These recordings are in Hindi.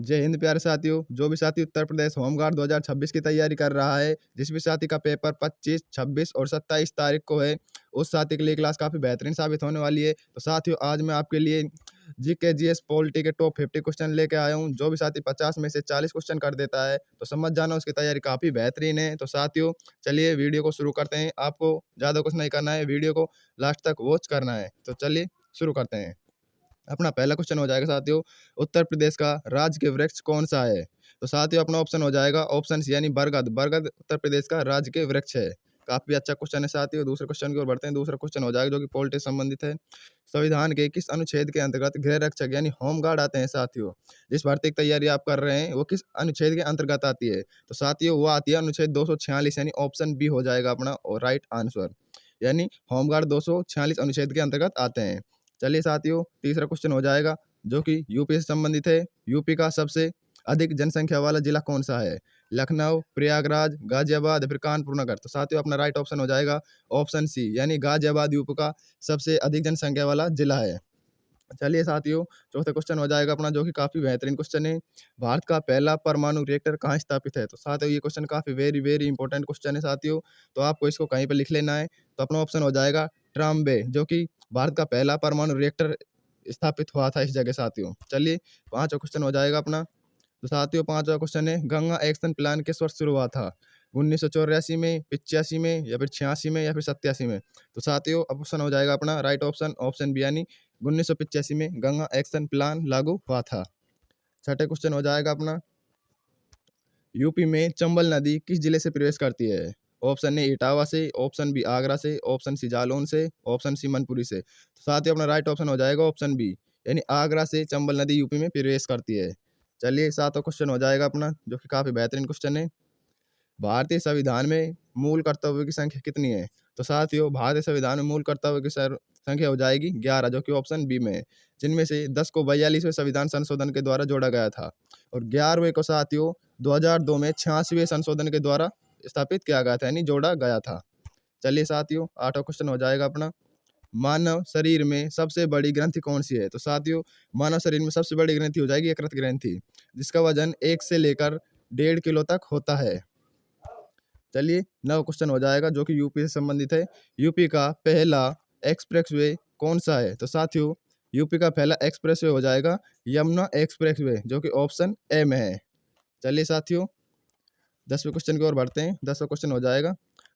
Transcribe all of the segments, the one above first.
जय हिंद प्यारे साथियों। जो भी साथी उत्तर प्रदेश होमगार्ड 2026 की तैयारी कर रहा है, जिस भी साथी का पेपर 25, 26 और 27 तारीख को है, उस साथी के लिए क्लास काफ़ी बेहतरीन साबित होने वाली है। तो साथियों, आज मैं आपके लिए जीके जीएस पॉलिटी के टॉप 50 क्वेश्चन लेके आया हूँ। जो भी साथी 50 में से 40 क्वेश्चन कर देता है, तो समझ जाना उसकी तैयारी काफ़ी बेहतरीन है। तो साथियों, चलिए वीडियो को शुरू करते हैं। आपको ज़्यादा कुछ नहीं करना है, वीडियो को लास्ट तक वॉच करना है। तो चलिए शुरू करते हैं। अपना पहला क्वेश्चन हो जाएगा साथियों, उत्तर प्रदेश का राजकीय वृक्ष कौन सा है? तो साथियों, अपना ऑप्शन हो जाएगा ऑप्शन सी यानी बरगद। बरगद उत्तर प्रदेश का राजकीय वृक्ष है। काफी अच्छा क्वेश्चन है साथियों। दूसरे क्वेश्चन की ओर बढ़ते हैं। दूसरा क्वेश्चन हो जाएगा जो कि पॉलिटी से संबंधित है। संविधान के किस अनुच्छेद के अंतर्गत गृह रक्षक यानी होमगार्ड आते हैं साथियों? जिस भर्ती की तैयारी आप कर रहे हैं वो किस अनुच्छेद के अंतर्गत आती है? तो साथियों, वो आती है अनुच्छेद 246 यानी ऑप्शन बी हो जाएगा अपना और राइट आंसर। यानी होमगार्ड 246 अनुच्छेद के अंतर्गत आते हैं। चलिए साथियों, तीसरा क्वेश्चन हो जाएगा जो कि यूपी से संबंधित है। यूपी का सबसे अधिक जनसंख्या वाला जिला कौन सा है? लखनऊ, प्रयागराज, गाजियाबाद या फिर कानपुर नगर? तो साथियों, अपना राइट ऑप्शन हो जाएगा ऑप्शन सी यानी गाजियाबाद यूपी का सबसे अधिक जनसंख्या वाला जिला है। चलिए साथियों, चौथा क्वेश्चन हो जाएगा अपना जो कि काफ़ी बेहतरीन क्वेश्चन है। भारत का पहला परमाणु रिएक्टर कहाँ स्थापित है? तो साथियों, ये क्वेश्चन काफ़ी वेरी वेरी इंपॉर्टेंट क्वेश्चन है साथियों। तो आपको इसको कहीं पे लिख लेना है। तो अपना ऑप्शन हो जाएगा ट्राम्बे, जो कि भारत का पहला परमाणु रिएक्टर स्थापित हुआ था इस जगह साथियों। चलिए, पाँचवा क्वेश्चन हो जाएगा अपना। तो साथियों, पाँचवा क्वेश्चन है, गंगा एक्शन प्लान किस वर्ष शुरू हुआ था? 1984 में, 85 में या फिर 86 में या फिर 87 में? तो साथियों, ऑप्शन हो जाएगा अपना राइट ऑप्शन ऑप्शन बी यानी 1985 में गंगा एक्शन प्लान लागू हुआ था। छठे क्वेश्चन हो जाएगा अपना, यूपी में चंबल नदी किस जिले से प्रवेश करती है? ऑप्शन ए इटावा से, ऑप्शन बी आगरा से, ऑप्शन सी जालौन से, ऑप्शन सी मैनपुरी से? तो साथियों, अपना राइट ऑप्शन हो जाएगा ऑप्शन बी यानी आगरा से चंबल नदी यूपी में प्रवेश करती है। चलिए, सातवां क्वेश्चन हो जाएगा अपना जो कि काफ़ी बेहतरीन क्वेश्चन है। भारतीय संविधान में मूल कर्तव्यों की संख्या कितनी है? तो साथियों, भारतीय संविधान में मूल कर्तव्यों की संख्या हो जाएगी 11, जो कि ऑप्शन बी में है। जिनमें से 10 को 42वें संविधान संशोधन के द्वारा जोड़ा गया था और 11वें को साथियों 2002 में 86वें संशोधन के द्वारा स्थापित किया गया था यानी जोड़ा गया था। चलिए साथियों, आठवां क्वेश्चन हो जाएगा अपना, मानव शरीर में सबसे बड़ी ग्रंथि कौन सी है? तो साथियों, मानव शरीर में सबसे बड़ी ग्रंथि हो जाएगी यकृत ग्रंथि, जिसका वजन 1 से लेकर 1.5 किलो तक होता है। चलिए, नवा क्वेश्चन हो जाएगा जो कि यूपी से संबंधित है। यूपी का पहला एक्सप्रेसवे कौन सा है? तो साथियों, यूपी का पहला एक्सप्रेसवे हो जाएगा यमुना एक्सप्रेसवे, जो कि ऑप्शन ए में है। चलिए साथियों, 10वें क्वेश्चन की ओर बढ़ते हैं। 10वां क्वेश्चन हो जाएगा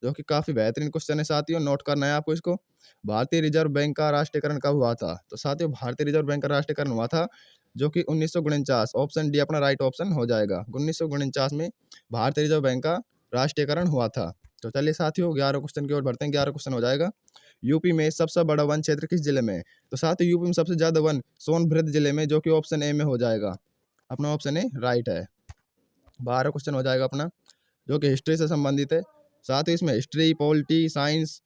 जो कि काफ़ी बेहतरीन क्वेश्चन है साथियों, नोट करना है आपको इसको। भारतीय रिजर्व बैंक का राष्ट्रीयकरण कब हुआ था? तो साथियों, भारतीय रिजर्व बैंक का राष्ट्रीयकरण हुआ था जो कि 1949, ऑप्शन डी अपना राइट ऑप्शन हो जाएगा। 1949 में भारतीय रिजर्व बैंक का राष्ट्रीयकरण हुआ था। तो चलिए साथियों, 11 क्वेश्चन की ओर बढ़ते हैं। 11 क्वेश्चन हो जाएगा, यूपी में सबसे बड़ा वन क्षेत्र किस जिले में है? तो साथियों, यूपी में सबसे ज़्यादा वन सोनभद्र जिले में, जो कि ऑप्शन ए में हो जाएगा। अपना ऑप्शन ए राइट है। 12 क्वेश्चन हो जाएगा अपना जो कि हिस्ट्री से संबंधित है। साथ ही इसमें हिस्ट्री, पॉलिटी, साइंस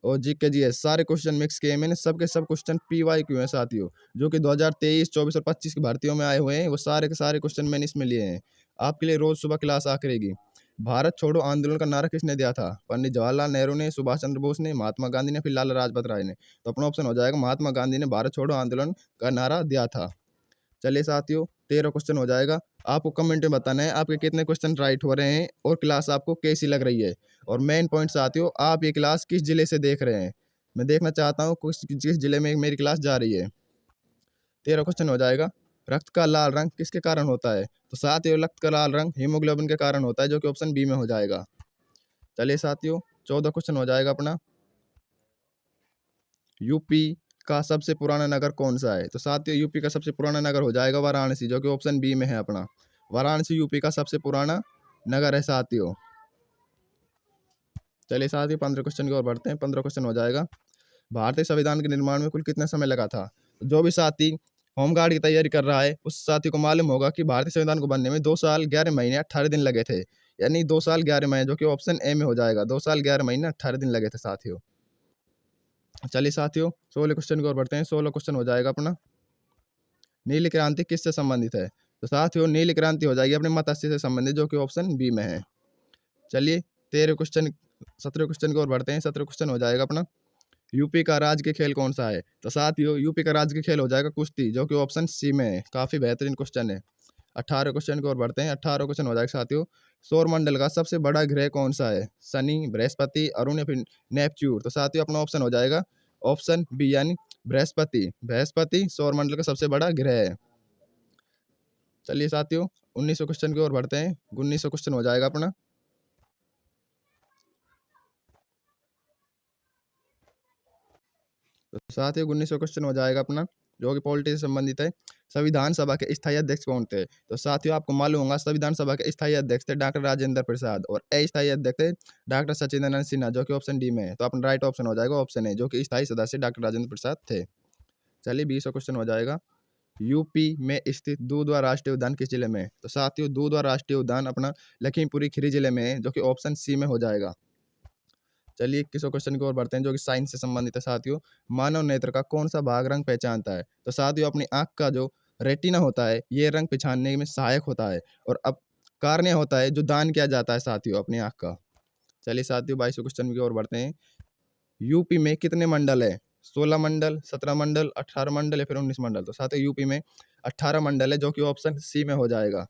और जीके जीएस सारे क्वेश्चन मिक्स किए हैं मैंने। सब के सब क्वेश्चन पीवाईक्यू हैं साथियों, जो कि 2023, 24 और 25 की भर्तियों में आए हुए हैं। वो सारे के सारे क्वेश्चन मैंने इसमें लिए हैं। आपके लिए रोज सुबह क्लास आ करेगी। भारत छोड़ो आंदोलन का नारा किसने दिया था? पंडित जवाहरलाल नेहरू ने, सुभाष चंद्र बोस ने, महात्मा गांधी ने, फिर लाला लाजपत राय ने? तो अपना ऑप्शन हो जाएगा महात्मा गांधी ने भारत छोड़ो आंदोलन का नारा दिया था। चलिए साथियों, 13 क्वेश्चन हो जाएगा। आपको कमेंट में बताना है आपके कितने क्वेश्चन राइट हो रहे हैं और क्लास आपको कैसी लग रही है। और मेन पॉइंट साथियों, आप ये क्लास किस जिले से देख रहे हैं? मैं देखना चाहता हूँ जिस जिले में मेरी क्लास जा रही है। 13 क्वेश्चन हो जाएगा, रक्त का लाल रंग किसके कारण होता है? तो साथियों, रक्त का लाल रंग हीमोग्लोबिन के कारण होता है, जो कि ऑप्शन बी में हो जाएगा। चलिए साथियों, 14 क्वेश्चन हो जाएगा अपना, यूपी का सबसे पुराना नगर कौन सा है? तो साथियों, यूपी का सबसे पुराना नगर हो जाएगा वाराणसी, जो कि ऑप्शन बी में है अपना। वाराणसी यूपी का सबसे पुराना नगर है साथियों। चलिए साथियों, 15 क्वेश्चन की ओर बढ़ते हैं। 15 क्वेश्चन हो जाएगा, भारतीय संविधान के निर्माण में कुल कितना समय लगा था? तो जो भी साथी होमगार्ड की तैयारी कर रहा है उस साथी को मालूम होगा कि भारतीय संविधान को बनने में 2 साल 11 महीने 18 दिन लगे थे, यानी 2 साल 11 महीने, जो कि ऑप्शन ए में हो जाएगा। 2 साल 11 महीने 18 दिन लगे थे साथियों। चलिए साथियों, 16 क्वेश्चन की ओर बढ़ते हैं। 16 क्वेश्चन हो जाएगा अपना, नीली क्रांति किससे संबंधित है? तो साथियों, नीली क्रांति हो जाएगी अपने मत्स्य से संबंधित, जो कि ऑप्शन बी में है। चलिए 13 क्वेश्चन 17 क्वेश्चन की ओर बढ़ते हैं। 17 क्वेश्चन हो जाएगा अपना, यूपी का राज्य खेल कौन सा है? तो साथियों, यूपी का राज्य खेल हो जाएगा कुश्ती, जो कि ऑप्शन सी में है। काफ़ी बेहतरीन क्वेश्चन है। 18 क्वेश्चन की ओर बढ़ते हैं। 18 क्वेश्चन हो जाएगा साथियों, सौरमंडल का सबसे बड़ा ग्रह कौन सा है? शनि, बृहस्पति, अरुण या फिर नेपच्यून? तो साथियों अपना ऑप्शन हो जाएगा ऑप्शन बी यानी बृहस्पति। बृहस्पति सौरमंडल का सबसे बड़ा ग्रह है। चलिए साथियों 1900 क्वेश्चन की ओर बढ़ते हैं। 1900 क्वेश्चन हो जाएगा अपना। तो साथियों 1900 क्वेश्चन हो जाएगा अपना, जो कि पॉलिटी से संबंधित है। संविधान सभा के स्थायी अध्यक्ष कौन थे? तो साथियों आपको मालूम होगा संविधान सभा के स्थायी अध्यक्ष थे डॉक्टर राजेंद्र प्रसाद और अस्थायी अध्यक्ष थे डॉक्टर सचिदानंद सिन्हा, जो कि ऑप्शन डी में है। तो अपना राइट ऑप्शन हो जाएगा ऑप्शन ए, जो कि स्थायी सदस्य डॉक्टर राजेंद्र प्रसाद थे। चलिए 20वां क्वेश्चन हो जाएगा, यूपी में स्थित दूधवा राष्ट्रीय उद्यान किस जिले में है? तो साथियों दूधवा राष्ट्रीय उद्यान अपना लखीमपुरी खीरी जिले में है, जो कि ऑप्शन सी में हो जाएगा। चलिए 21वां क्वेश्चन की ओर बढ़ते हैं, जो कि साइंस से संबंधित है साथियों। मानव नेत्र का कौन सा भाग रंग पहचानता है? तो साथियों अपनी आंख का जो रेटिना होता है ये रंग पहचानने में सहायक होता है और अब कार्निया होता है जो दान किया जाता है साथियों अपनी आंख का। चलिए साथियों 22वें क्वेश्चन की ओर बढ़ते हैं। यूपी में कितने मंडल है? 16 मंडल, 17 मंडल, 18 मंडल या फिर 19 मंडल? तो साथियों यूपी में 18 मंडल है, जो कि ऑप्शन सी में हो जाएगा।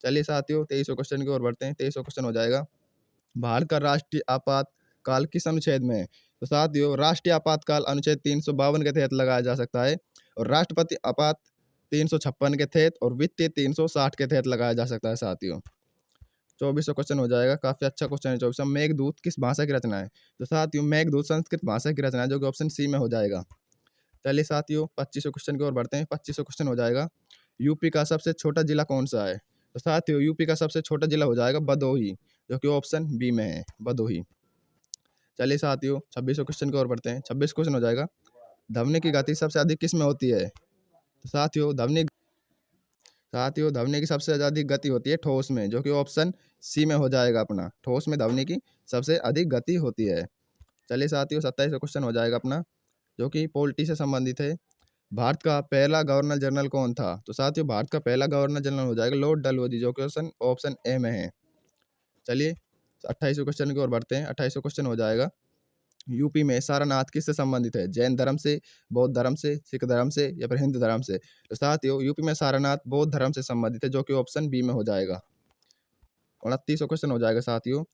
चलिए साथियों 23वें क्वेश्चन की ओर बढ़ते हैं। 23वां क्वेश्चन हो जाएगा, भारत का राष्ट्रीय आपातकाल किस अनुच्छेद में है? तो साथियों राष्ट्रीय आपातकाल अनुच्छेद 352 के तहत लगाया जा सकता है और राष्ट्रपति आपात 356 के तहत और वित्तीय 360 के तहत लगाया जा सकता है साथियों। 24वां क्वेश्चन हो जाएगा, काफी अच्छा क्वेश्चन है 24वां। मेघदूत किस भाषा की रचना है? तो साथियों मेघदूत संस्कृत भाषा की रचना है, जो कि ऑप्शन सी में हो जाएगा। चलिए साथियों 25वें क्वेश्चन की ओर बढ़ते हैं। 25वां क्वेश्चन हो जाएगा, यूपी का सबसे छोटा जिला कौन सा है? तो साथियों यूपी का सबसे छोटा जिला हो जाएगा भदोही, जो कि ऑप्शन बी में है भदोही। चलिए साथियों 26वें क्वेश्चन की ओर बढ़ते हैं। 26 क्वेश्चन हो जाएगा, ध्वनि की गति सबसे अधिक किस में होती है? तो साथियों ध्वनि की सबसे अधिक गति होती है ठोस में, जो कि ऑप्शन सी में हो जाएगा अपना। ठोस में ध्वनि की सबसे अधिक गति होती है। चलिए साथियों 27वां क्वेश्चन हो जाएगा अपना, जो कि पॉलिटी से संबंधित है। भारत का पहला गवर्नर जनरल कौन था? तो साथियों भारत का पहला गवर्नर जनरल हो जाएगा लॉर्ड डलहौजी, जो कि ऑप्शन ए में है। चलिए 28वें क्वेश्चन की ओर बढ़ते हैं। 28वां क्वेश्चन हो जाएगा, यूपी में सारनाथ किससे संबंधित है? जैन धर्म से, बौद्ध धर्म से, सिख धर्म से या फिर हिंदू धर्म से? तो साथियों यूपी में सारनाथ बौद्ध धर्म से संबंधित है, जो कि ऑप्शन बी में हो जाएगा। 29वां क्वेश्चन हो जाएगा साथियों,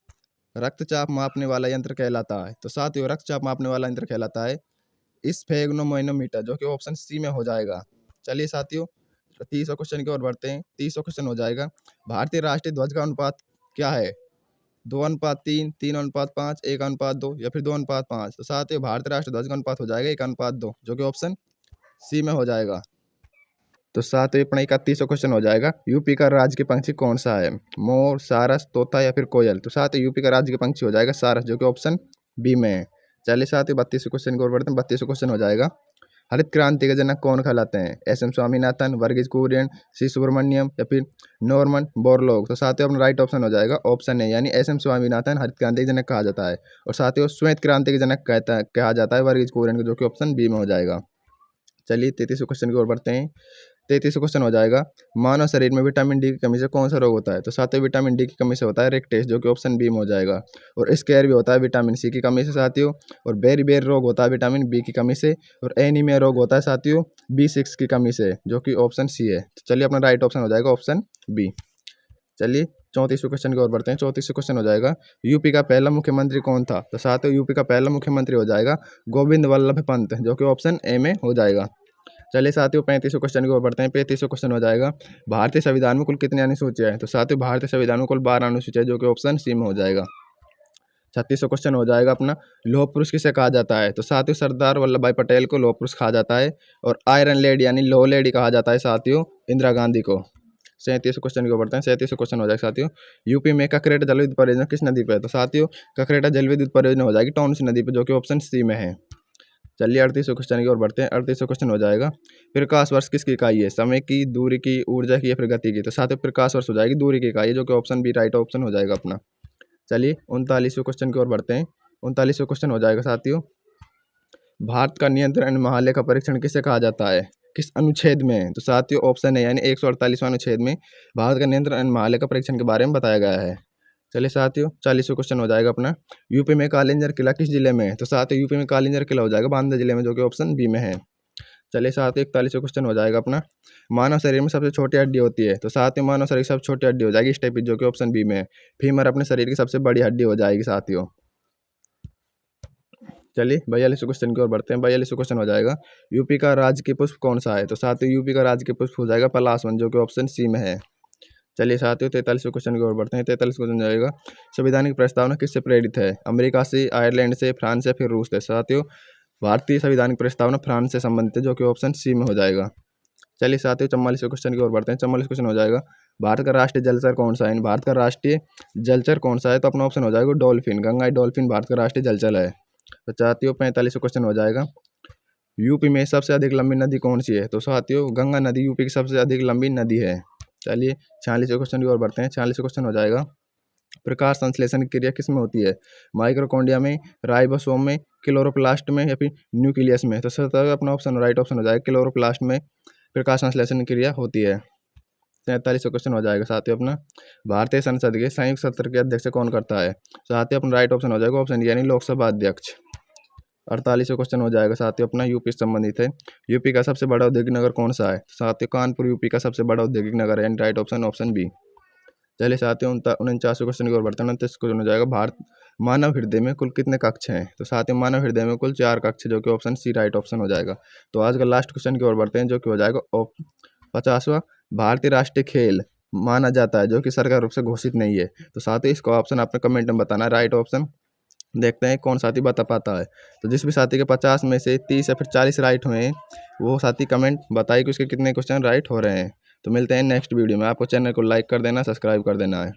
रक्तचाप मापने वाला यंत्र कहलाता है? तो साथियों रक्तचाप मापने वाला यंत्र कहलाता है स्फेग्नोमैनोमीटर, जो कि ऑप्शन सी में हो जाएगा। चलिए साथियों 30वां क्वेश्चन की ओर बढ़ते हैं। 30वां क्वेश्चन हो जाएगा, भारतीय राष्ट्रीय ध्वज का अनुपात क्या है? 2:3, 3:5, 1:2 या फिर 2:5? तो साथियों भारतीय राष्ट्रीय ध्वज का अनुपात हो जाएगा 1:2, जो कि ऑप्शन सी में हो जाएगा। तो साथियों अपना 31वां क्वेश्चन हो जाएगा, यूपी का राज्य पंछी कौन सा है? मोर, सारस, तोता या फिर कोयल? तो साथियों यूपी का राज्य पंछी हो जाएगा सारस, जो कि ऑप्शन बी में है। चलिए साथियों 32वें क्वेश्चन की ओर बढ़ते हैं। 32वां क्वेश्चन हो जाएगा, हरित क्रांति के जनक कौन कहलाते हैं? एस.एम. स्वामीनाथन, वर्गीज कुरियन, सी सुब्रमण्यम या फिर नॉर्मन बोरलॉग? तो साथियों अपना राइट ऑप्शन हो जाएगा ऑप्शन ए, यानी एस.एम. स्वामीनाथन हरित क्रांति के जनक कहा जाता है और साथियों श्वेत क्रांति के जनक कहा जाता है वर्गीज कुरियन को, जो कि ऑप्शन बी में हो जाएगा। चलिए 33वें क्वेश्चन की ओर बढ़ते हैं। 33वां क्वेश्चन हो जाएगा, मानव शरीर में विटामिन डी की कमी से कौन सा रोग होता है? तो साथियों विटामिन डी की कमी से होता है रेक्टेस, जो कि ऑप्शन बी में हो जाएगा। और स्केयर भी होता है विटामिन सी की कमी से साथियों। और बेरी रोग होता है विटामिन बी की कमी से। और एनीमिया रोग होता है साथियों B6 की कमी से, जो कि ऑप्शन सी है। तो चलिए अपना राइट ऑप्शन हो जाएगा ऑप्शन बी। चलिए 34वें क्वेश्चन की ओर बढ़ते हैं। 34वां क्वेश्चन हो जाएगा, यूपी का पहला मुख्यमंत्री कौन था? तो साथियों यूपी का पहला मुख्यमंत्री हो जाएगा गोविंद वल्लभ पंत, जो कि ऑप्शन ए में हो जाएगा। चलिए साथियों 35वें क्वेश्चन की ओर बढ़ते हैं। 35वां क्वेश्चन हो जाएगा, भारतीय संविधान में कुल कितनी अनुसूचियां हैं? तो साथियों भारतीय संविधान में कुल 12 अनुसूचियां हैं, जो कि ऑप्शन सी में हो जाएगा। 36वां क्वेश्चन हो जाएगा अपना, लौह पुरुष किसे कहा जाता है? तो साथियों सरदार वल्लभ भाई पटेल को लौह पुरुष कहा जाता है और आयरन लेडी यानी लौह लेडी कहा जाता है साथियों इंदिरा गांधी को। 37वें क्वेश्चन की ओर बढ़ते हैं। 37वां क्वेश्चन हो जाएगा साथियों, यूपी में ककरेटा जल विद्युत परियोजना किस नदी पर है? तो साथियों ककरेटा जल विद्युत परियोजना हो जाएगी टॉन्स नदी पर, जो कि ऑप्शन सी में है। चलिए 38वें क्वेश्चन की ओर बढ़ते हैं। 38वां क्वेश्चन हो जाएगा, प्रकाश वर्ष किसकी इकाई है? समय की, दूरी की, ऊर्जा की या फिर गति की? तो साथ ही प्रकाश वर्ष हो जाएगी दूरी की इकाई है, जो कि ऑप्शन बी राइट ऑप्शन हो जाएगा अपना। चलिए 39वें क्वेश्चन की ओर बढ़ते हैं। 39वां क्वेश्चन हो जाएगा साथियों, भारत का नियंत्रण महालेखा परीक्षण किसे कहा जाता है? किस अनुच्छेद में है? तो साथियों ऑप्शन है यानी 148वां अनुच्छेद में भारत का नियंत्रण महालेखा परीक्षण के बारे में बताया गया है। चलिए साथियों 40वां क्वेश्चन हो जाएगा अपना, यूपी में कालिंजर किला किस जिले में है? तो साथियों यूपी में कालिंजर किला हो जाएगा बांदा जिले में, जो कि ऑप्शन बी में है। चलिए साथियों 41वां क्वेश्चन हो जाएगा अपना। मानव शरीर में सबसे छोटी हड्डी होती है, तो साथियों मानव शरीर की सबसे छोटी हड्डी हो जाएगी स्टेपीज, जो कि ऑप्शन बी में है। फीमर अपने शरीर की सबसे बड़ी हड्डी हो जाएगी साथियों। चलिए 42वें क्वेश्चन की ओर बढ़ते हैं। 42वां क्वेश्चन हो जाएगा, यूपी का राजकीय पुष्प कौन सा है, तो साथियों यूपी का राजकीय पुष्प हो जाएगा पलाशवन, जो कि ऑप्शन सी में है। चलिए साथियों 43वें क्वेश्चन की ओर बढ़ते हैं। 43 क्वेश्चन जाएगा, संवैधानिक प्रस्तावना किससे प्रेरित है, अमेरिका से, आयरलैंड से, फ्रांस से, फिर रूस से। साथियों भारतीय संवैधानिक प्रस्तावना फ्रांस से संबंधित है, जो कि ऑप्शन सी में हो जाएगा। चलिए साथियों 44वें क्वेश्चन की ओर बढ़ते हैं। 44 क्वेश्चन हो जाएगा, भारत का राष्ट्रीय जलचर कौन सा है, भारत का राष्ट्रीय जलचर कौन सा है, तो अपना ऑप्शन हो जाएगा डॉल्फिन, गंगा डॉल्फिन भारत का राष्ट्रीय जलचर है। तो साथियों 45वां क्वेश्चन हो जाएगा, यूपी में सबसे अधिक लंबी नदी कौन सी है, तो साथियों गंगा नदी यूपी की सबसे अधिक लंबी नदी है। चलिए 46वें क्वेश्चन की ओर बढ़ते हैं। 46वां क्वेश्चन हो जाएगा, प्रकाश संश्लेषण की क्रिया किसमें होती है, माइक्रोकॉन्डिया में, राइबोसोम में, क्लोरोप्लास्ट में, या फिर न्यूक्लियस में। तो सर अपना ऑप्शन राइट ऑप्शन हो जाएगा क्लोरोप्लास्ट में प्रकाश संश्लेषण की क्रिया होती है। 43वां क्वेश्चन हो जाएगा साथियों अपना, भारतीय संसद के संयुक्त सत्र के अध्यक्ष कौन करता है, साथियों अपना राइट ऑप्शन हो जाएगा ऑप्शन यानी लोकसभा अध्यक्ष। 48वां क्वेश्चन हो जाएगा साथियों अपना, यूपी से संबंधित है, यूपी का सबसे बड़ा औद्योगिक नगर कौन सा है, साथियों कानपुर यूपी का सबसे बड़ा औद्योगिक नगर है, यानी राइट ऑप्शन ऑप्शन बी। चलिए साथियों 49वें क्वेश्चन की ओर बढ़ते हैं। 29 क्वेश्चन हो जाएगा, भारत मानव हृदय में कुल कितने कक्ष हैं, तो साथियों मानव हृदय में कुल 4 कक्ष, जो कि ऑप्शन सी राइट ऑप्शन हो जाएगा। तो आज का लास्ट क्वेश्चन की ओर बढ़ते हैं, जो कि हो जाएगा 50वां, भारतीय राष्ट्रीय खेल माना जाता है जो कि सरकार रूप से घोषित नहीं है, तो साथियों इसका ऑप्शन आपने कमेंट में बताना है राइट ऑप्शन। देखते हैं कौन साथी बता पाता है। तो जिस भी साथी के 50 में से 30 या फिर 40 राइट हुए हैं, वो साथी कमेंट बताइए कि उसके कितने क्वेश्चन राइट हो रहे हैं। तो मिलते हैं नेक्स्ट वीडियो में। आपको चैनल को लाइक कर देना, सब्सक्राइब कर देना है।